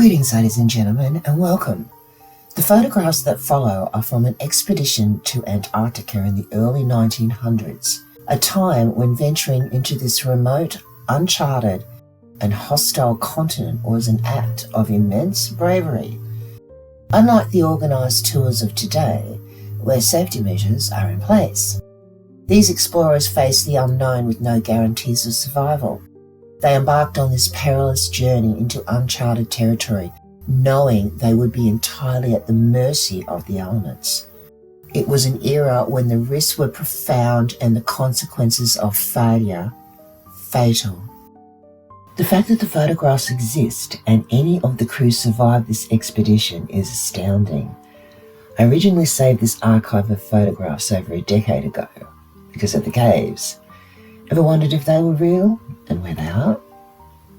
Greetings, ladies and gentlemen, and welcome. The photographs that follow are from an expedition to Antarctica in the early 1900s, a time when venturing into this remote, uncharted, and hostile continent was an act of immense bravery. Unlike the organised tours of today, where safety measures are in place, these explorers faced the unknown with no guarantees of survival. They embarked on this perilous journey into uncharted territory, knowing they would be entirely at the mercy of the elements. It was an era when the risks were profound and the consequences of failure fatal. The fact that the photographs exist and any of the crew survived this expedition is astounding. I originally saved this archive of photographs over a decade ago because of the caves. Ever wondered if they were real and where they are?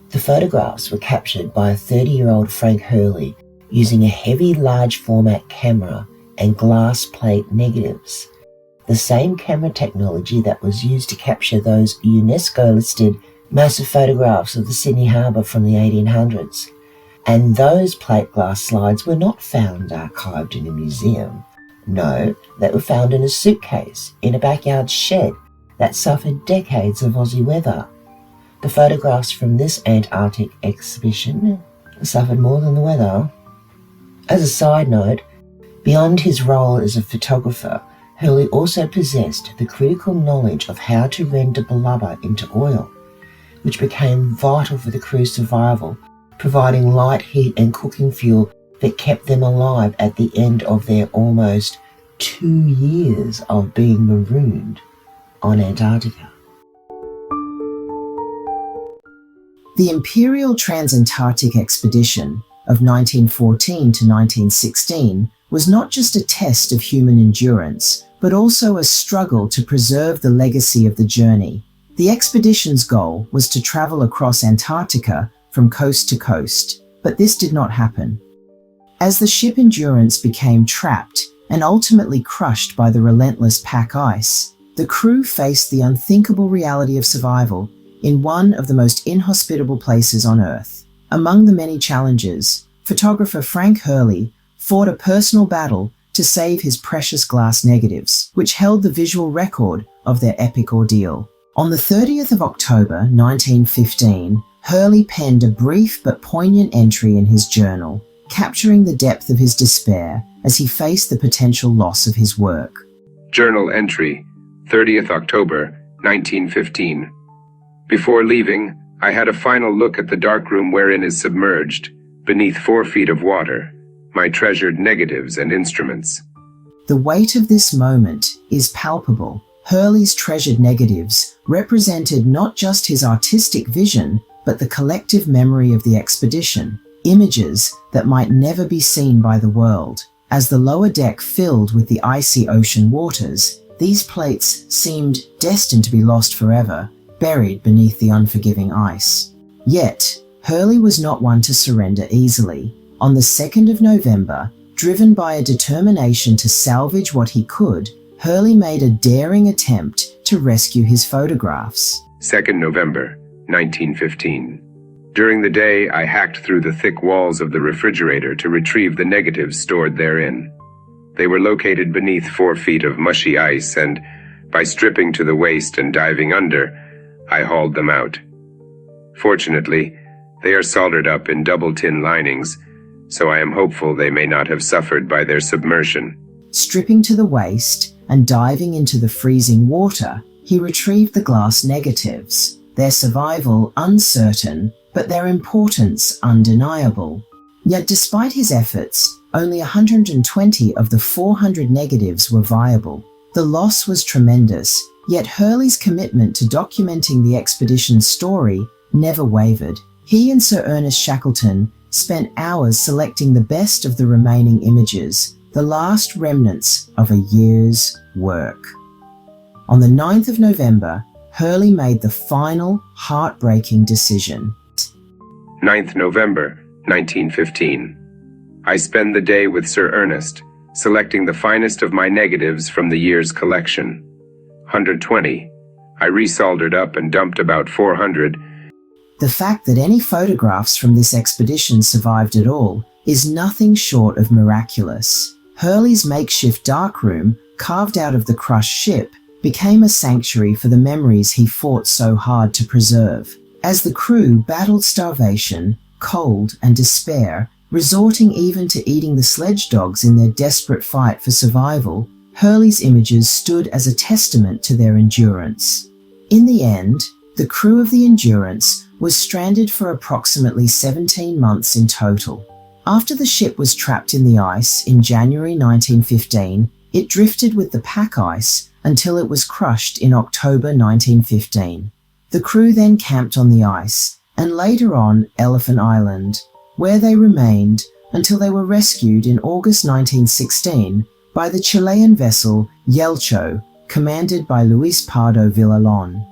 The photographs were captured by a 30-year-old Frank Hurley using a heavy large format camera and glass plate negatives, the same camera technology that was used to capture those UNESCO-listed massive photographs of the Sydney Harbour from the 1800s. And those plate glass slides were not found archived in a museum. No, they were found in a suitcase in a backyard shed that suffered decades of Aussie weather. The photographs from this Antarctic exhibition suffered more than the weather. As a side note, beyond his role as a photographer, Hurley also possessed the critical knowledge of how to render blubber into oil, which became vital for the crew's survival, providing light, heat and cooking fuel that kept them alive at the end of their almost 2 years of being marooned on Antarctica. The Imperial Transantarctic Expedition of 1914 to 1916 was not just a test of human endurance, but also a struggle to preserve the legacy of the journey. The expedition's goal was to travel across Antarctica from coast to coast, but this did not happen. As the ship Endurance became trapped and ultimately crushed by the relentless pack ice, the crew faced the unthinkable reality of survival in one of the most inhospitable places on Earth. Among the many challenges, photographer Frank Hurley fought a personal battle to save his precious glass negatives, which held the visual record of their epic ordeal. On the 30th of October 1915, Hurley penned a brief but poignant entry in his journal, capturing the depth of his despair as he faced the potential loss of his work. Journal entry, 30th October 1915. Before leaving, I had a final look at the darkroom wherein is submerged, beneath 4 feet of water, my treasured negatives and instruments. The weight of this moment is palpable. Hurley's treasured negatives represented not just his artistic vision, but the collective memory of the expedition, images that might never be seen by the world. As the lower deck filled with the icy ocean waters, these plates seemed destined to be lost forever, buried beneath the unforgiving ice. Yet, Hurley was not one to surrender easily. On the 2nd of November, driven by a determination to salvage what he could, Hurley made a daring attempt to rescue his photographs. 2nd November, 1915. During the day, I hacked through the thick walls of the refrigerator to retrieve the negatives stored therein. They were located beneath 4 feet of mushy ice, and by stripping to the waist and diving under, I hauled them out. Fortunately, they are soldered up in double tin linings, so I am hopeful they may not have suffered by their submersion. Stripping to the waist and diving into the freezing water, he retrieved the glass negatives, their survival uncertain, but their importance undeniable. Yet despite his efforts, only 120 of the 400 negatives were viable. The loss was tremendous, yet Hurley's commitment to documenting the expedition's story never wavered. He and Sir Ernest Shackleton spent hours selecting the best of the remaining images, the last remnants of a year's work. On the 9th of November, Hurley made the final, heartbreaking decision. 9th November, 1915. I spend the day with Sir Ernest, selecting the finest of my negatives from the year's collection. 120. I resoldered up and dumped about 400. The fact that any photographs from this expedition survived at all is nothing short of miraculous. Hurley's makeshift darkroom, carved out of the crushed ship, became a sanctuary for the memories he fought so hard to preserve. As the crew battled starvation, cold, and despair, resorting even to eating the sledge dogs in their desperate fight for survival, Hurley's images stood as a testament to their endurance. In the end, the crew of the Endurance was stranded for approximately 17 months in total. After the ship was trapped in the ice in January 1915, it drifted with the pack ice until it was crushed in October 1915. The crew then camped on the ice, and later on Elephant Island, where they remained until they were rescued in August 1916 by the Chilean vessel Yelcho, commanded by Luis Pardo Villalon.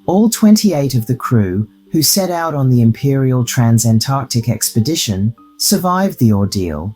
All 28 of the crew, who set out on the Imperial Transantarctic expedition, survived the ordeal,